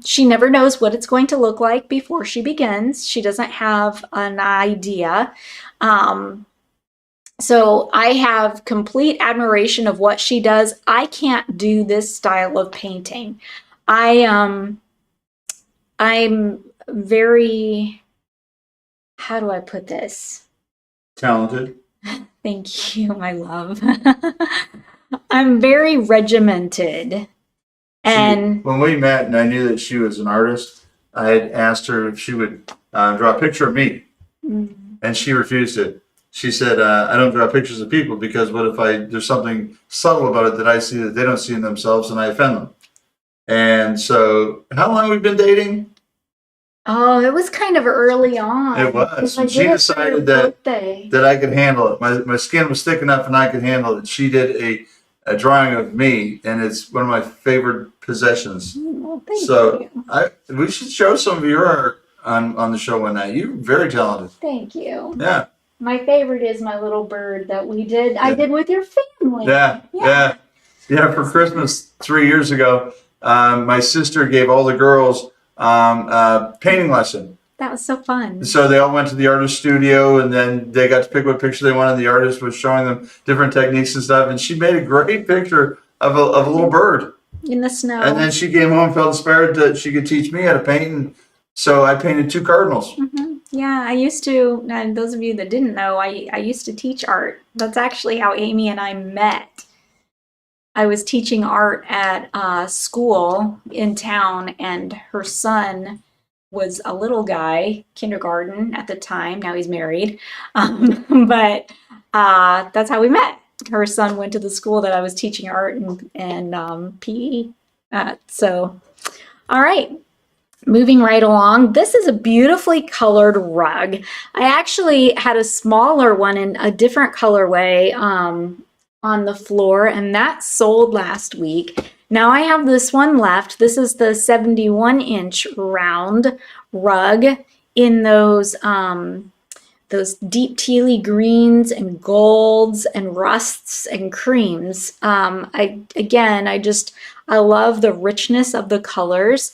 She never knows what it's going to look like before she begins. She doesn't have an idea. So I have complete admiration of what she does. I can't do this style of painting. I'm very, how do I put this? Talented. Thank you, my love. I'm very regimented. And when we met and I knew that she was an artist, I had asked her if she would draw a picture of me. Mm-hmm. And she refused it. She said, I don't draw pictures of people because what if there's something subtle about it that I see that they don't see in themselves and I offend them. And so how long have we been dating? Oh, it was kind of early on. It was. She decided that I could handle it. My skin was thick enough and I could handle it. She did a drawing of me, and it's one of my favorite possessions. Well, thank you. We should show some of your art on the show one night. You're very talented. Thank you. Yeah. My favorite is my little bird that we did. Yeah. I did with your family. Yeah. For Christmas 3 years ago, my sister gave all the girls a painting lesson. That was so fun. So they all went to the artist studio, and then they got to pick what picture they wanted. The artist was showing them different techniques and stuff, and she made a great picture of a little bird in the snow. And then she came home, felt inspired that she could teach me how to paint, and so I painted 2 cardinals. Mm-hmm. Yeah, I used to. And those of you that didn't know, I used to teach art. That's actually how Amy and I met. I was teaching art at a school in town, and her son was a little guy, kindergarten at the time. Now he's married. But that's how we met. Her son went to the school that I was teaching art and PE. So, all right. Moving right along, this is a beautifully colored rug. I actually had a smaller one in a different colorway on the floor, and that sold last week. Now I have this one left. This is the 71-inch round rug in those deep tealy greens and golds and rusts and creams. I love the richness of the colors.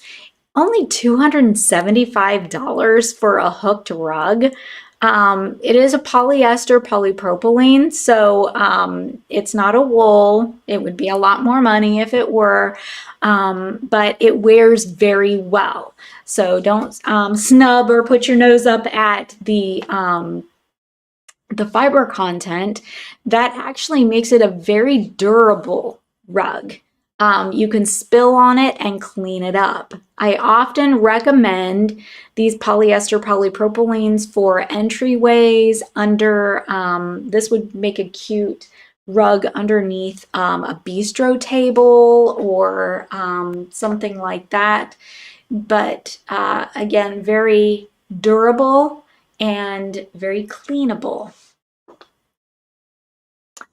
Only $275 for a hooked rug. It is a polyester polypropylene, so it's not a wool. It would be a lot more money if it were, but it wears very well. So don't snub or put your nose up at the fiber content. That actually makes it a very durable rug. You can spill on it and clean it up. I often recommend these polyester polypropylenes for entryways under, this would make a cute rug underneath a bistro table or something like that. But again, very durable and very cleanable.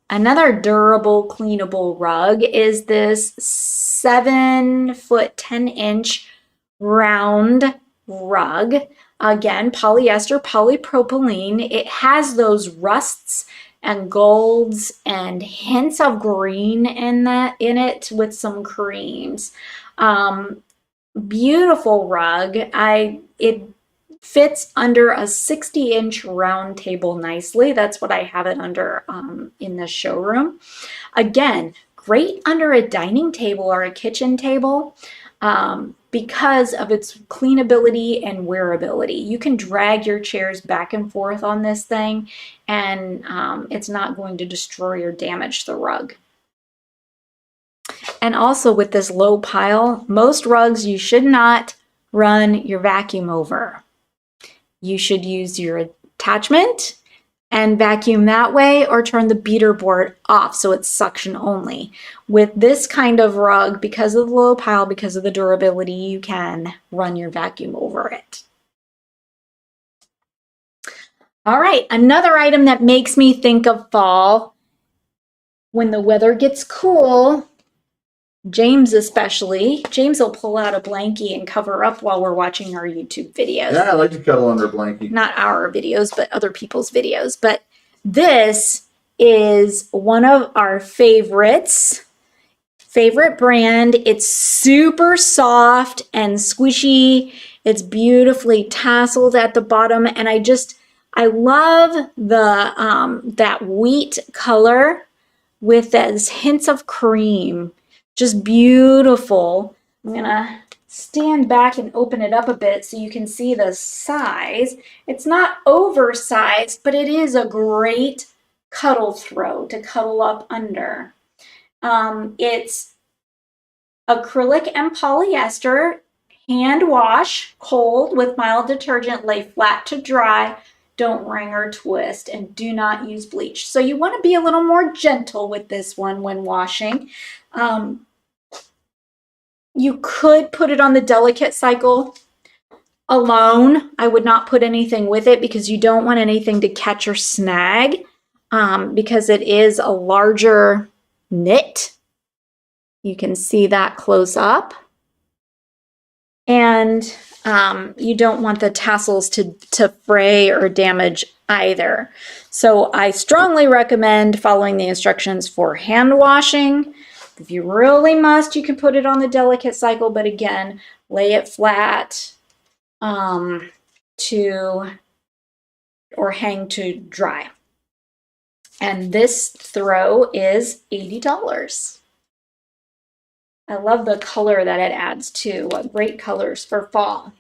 Another durable, cleanable rug is this 7-foot, 10-inch round rug. Again, polyester, polypropylene. It has those rusts and golds and hints of green in it with some creams. Beautiful rug. It fits under a 60-inch round table nicely. That's what I have it under in the showroom. Again, great under a dining table or a kitchen table because of its cleanability and wearability. You can drag your chairs back and forth on this thing, and it's not going to destroy or damage the rug. And also with this low pile, most rugs you should not run your vacuum over. You should use your attachment and vacuum that way, or turn the beater board off so it's suction only. With this kind of rug, because of the low pile, because of the durability, you can run your vacuum over it. All right, another item that makes me think of fall, when the weather gets cool, James especially, James will pull out a blankie and cover up while we're watching our YouTube videos. Yeah, I like to cuddle under a blankie. Not our videos, but other people's videos. But this is one of our favorite brand. It's super soft and squishy. It's beautifully tasseled at the bottom, and I love the that wheat color with those hints of cream. Just beautiful. I'm gonna stand back and open it up a bit so you can see the size. It's not oversized, but it is a great cuddle throw to cuddle up under. It's acrylic and polyester, hand wash, cold with mild detergent, lay flat to dry, don't wring or twist, and do not use bleach. So you want to be a little more gentle with this one when washing. You could put it on the delicate cycle alone. I would not put anything with it because you don't want anything to catch or snag because it is a larger knit. You can see that close up. And you don't want the tassels to fray or damage either. So I strongly recommend following the instructions for hand washing. If you really must, you can put it on the delicate cycle, but again, lay it flat or hang to dry. And this throw is $80. I love the color that it adds too. What great colors for fall.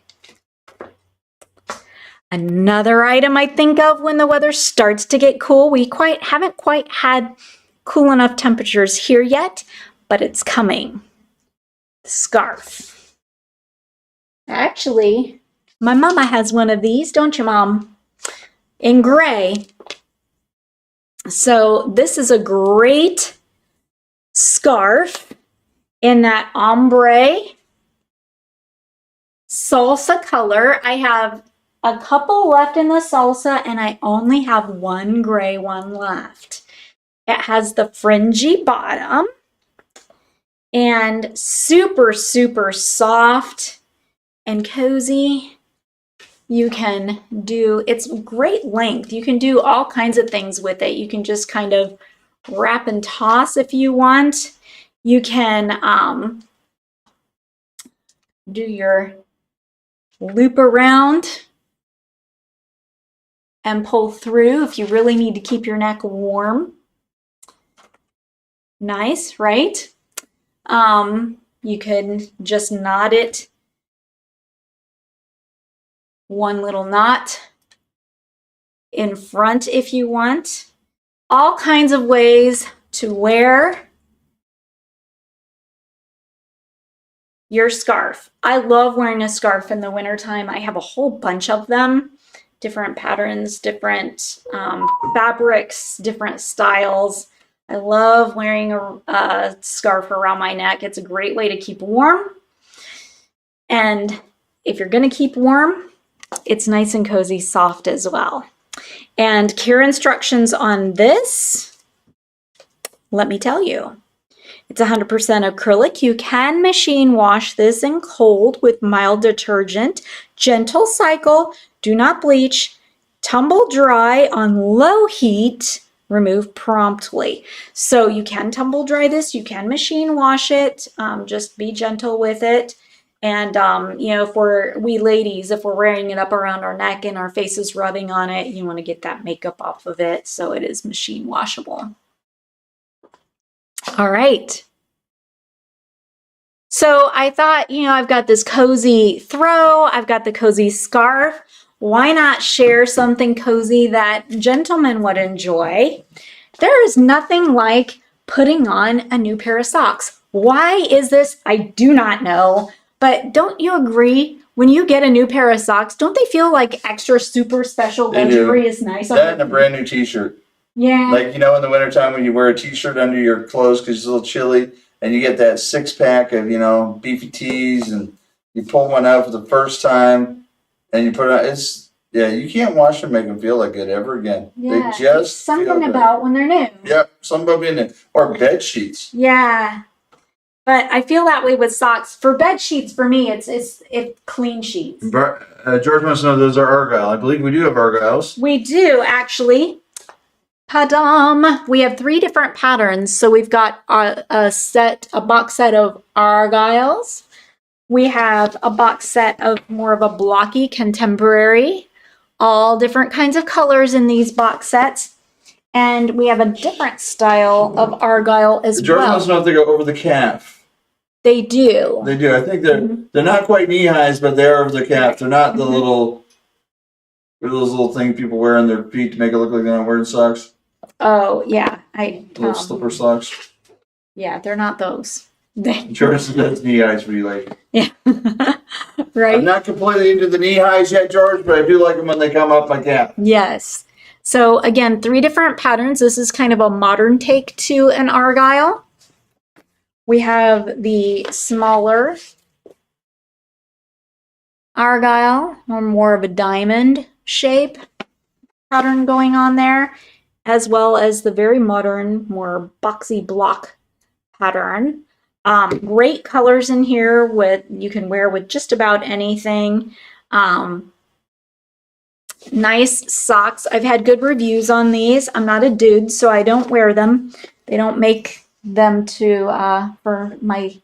Another item I think of when the weather starts to get cool. We haven't quite had cool enough temperatures here yet, but it's coming. Scarf. Actually, my mama has one of these, don't you, Mom? In gray. So this is a great scarf in that ombre salsa color. I have a couple left in the salsa, and I only have one gray one left. It has the fringy bottom and super, super soft and cozy. You can do, it's great length. You can do all kinds of things with it. You can just kind of wrap and toss if you want. You can do your loop around and pull through if you really need to keep your neck warm. Nice, right? You can just knot it, one little knot in front if you want. All kinds of ways to wear your scarf. I love wearing a scarf in the wintertime. I have a whole bunch of them, different patterns, different fabrics, different styles. I love wearing a scarf around my neck. It's a great way to keep warm. And if you're going to keep warm, it's nice and cozy, soft as well. And care instructions on this, let me tell you. It's 100% acrylic. You can machine wash this in cold with mild detergent. Gentle cycle, do not bleach, tumble dry on low heat, remove promptly. So you can tumble dry this, you can machine wash it, just be gentle with it. And, you know, we ladies, if we're wearing it up around our neck and our face is rubbing on it, you want to get that makeup off of it. So it is machine washable. All right. So I thought, you know, I've got this cozy throw, I've got the cozy scarf. Why not share something cozy that gentlemen would enjoy? There is nothing like putting on a new pair of socks. Why is this? I do not know. But don't you agree? When you get a new pair of socks, don't they feel like extra super special, luxurious, nice? That and a brand new t-shirt. Yeah. Like, you know, in the wintertime when you wear a t-shirt under your clothes because it's a little chilly and you get that six-pack of, you know, beefy tees and you pull one out for the first time and you put it on. It's, yeah, you can't wash them and make them feel like it ever again. Yeah. They just something about when they're new. Yep, something about being new. Or bed sheets. Yeah. But I feel that way with socks. For bed sheets, for me, it's clean sheets. George wants to know those are Argyle. I believe we do have Argyles. We do, actually. Padam! We have 3 different patterns. So we've got a box set of Argyles. We have a box set of more of a blocky contemporary. All different kinds of colors in these box sets. And we have a different style of Argyle as George well. wants to know if they go over the calf. They do. They do. I think they're not quite knee highs, but they're over the calf. They're not the those little things people wear on their feet to make it look like they're not wearing socks. Oh yeah, Little slipper socks. Yeah, they're not those. George says knee highs for you, like. Yeah. Right. I'm not completely into the knee highs yet, George, but I do like them when they come up my calf. Yes. So again, 3 different patterns. This is kind of a modern take to an Argyle. We have the smaller Argyle, or more of a diamond shape pattern going on there, as well as the very modern, more boxy block pattern. Great colors in here you can wear with just about anything. Nice socks. I've had good reviews on these. I'm not a dude, so I don't wear them. They don't make them for my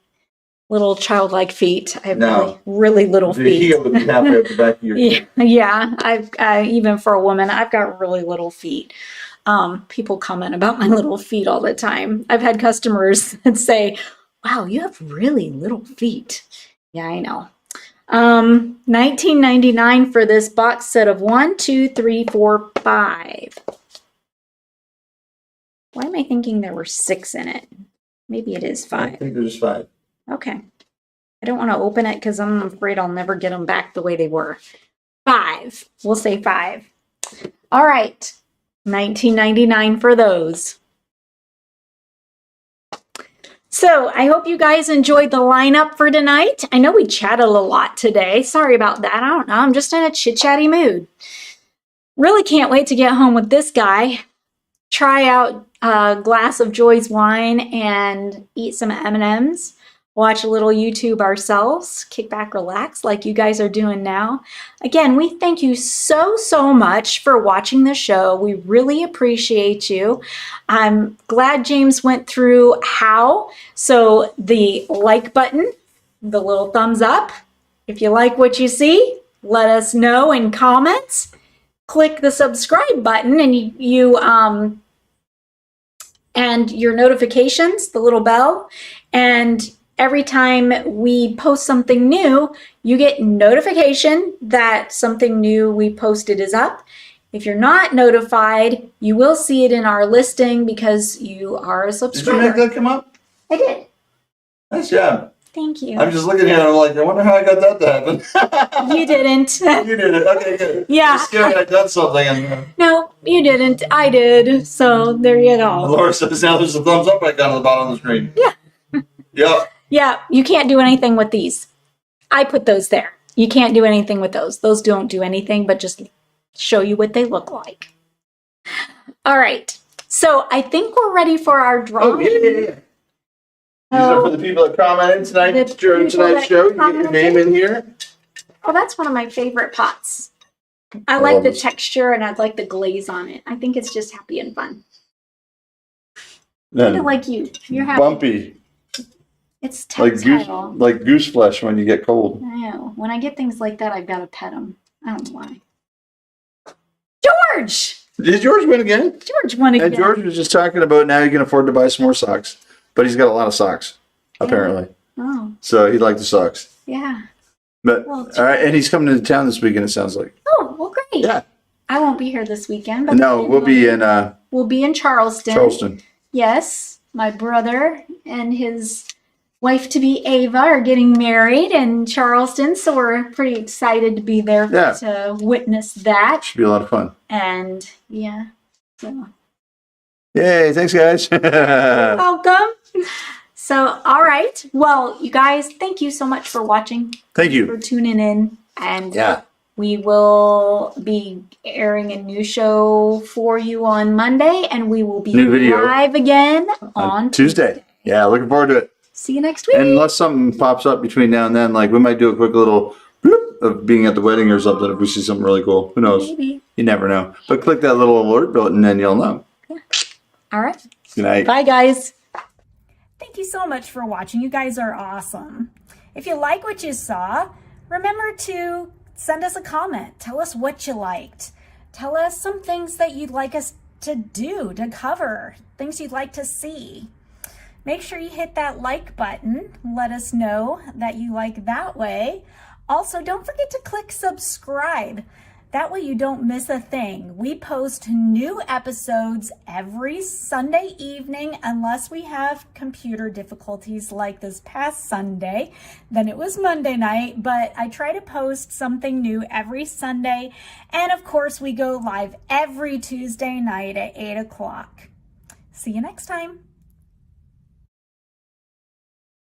little childlike feet. I have really little feet. The heel would be halfway up the back of your feet. Yeah. I've even for a woman, I've got really little feet. People comment about my little feet all the time. I've had customers that say, "Wow, you have really little feet." Yeah, I know. $19.99 for this box set of 1, 2, 3, 4, 5. Why am I thinking there were 6 in it? Maybe it is 5. I think there's 5. Okay. I don't want to open it because I'm afraid I'll never get them back the way they were. 5. We'll say 5. All right. $19.99 for those. So I hope you guys enjoyed the lineup for tonight. I know we chatted a lot today. Sorry about that. I don't know. I'm just in a chit-chatty mood. Really can't wait to get home with this guy. Try out a glass of Joy's wine and eat some M&Ms. Watch a little YouTube ourselves. Kick back, relax like you guys are doing now. Again, we thank you so much for watching the show. We really appreciate you. I'm glad James went through how. So the like button, the little thumbs up. If you like what you see, let us know in comments. Click the subscribe button and and your notifications, the little bell, and every time we post something new, you get notification that something new we posted is up. If you're not notified, you will see it in our listing because you are a subscriber. Did you make that come up? I did. Nice job. Thank you. I'm just looking here and I'm like, I wonder how I got that to happen. You didn't. You did it. Okay, good. Yeah. I'm scared I done something. And, No, you didn't. I did. So there you go. Laura says now there's a thumbs up icon on the bottom of the screen. Yeah. Yep. Yeah, you can't do anything with these. I put those there. You can't do anything with those. Those don't do anything but just show you what they look like. All right. So I think we're ready for our drawing. Oh, yeah. These are for the people that commented tonight during tonight's show. You get your name in here. Oh, that's one of my favorite pots. I like the texture and I like the glaze on it. I think it's just happy and fun. Kind of like you. You're happy. Bumpy. It's tactile. Like goose flesh when you get cold. I know. When I get things like that, I've got to pet them. I don't know why. George! Did George win again? George won again. And George was just talking about now he can afford to buy some more socks. But he's got a lot of socks, apparently. Oh. So he liked the socks. Yeah. But all right, and he's coming into town this weekend, it sounds like. Oh, well, great. Yeah. I won't be here this weekend. But No, we'll be in Charleston. Charleston. Yes. My brother and his wife-to-be Ava are getting married in Charleston, so we're pretty excited to be there to witness that. Should be a lot of fun. And, yeah. So. Yay, thanks, guys. Welcome. So, all right. Well, you guys, thank you so much for watching. Thank you. For tuning in. And we will be airing a new show for you on Monday, and we will be live again on Tuesday. Yeah, looking forward to it. See you next week. And unless something pops up between now and then, like we might do a quick little bloop of being at the wedding or something if we see something really cool. Who knows? Maybe. You never know. But click that little alert button and you'll know. Yeah. All right. Good night. Bye, guys. Thank you so much for watching. You guys are awesome. If you like what you saw, remember to send us a comment. Tell us what you liked. Tell us some things that you'd like us to do, to cover, things you'd like to see. Make sure you hit that like button. Let us know that you like that way. Also, don't forget to click subscribe. That way you don't miss a thing. We post new episodes every Sunday evening unless we have computer difficulties like this past Sunday. Then it was Monday night, but I try to post something new every Sunday. And of course, we go live every Tuesday night at 8 o'clock. See you next time.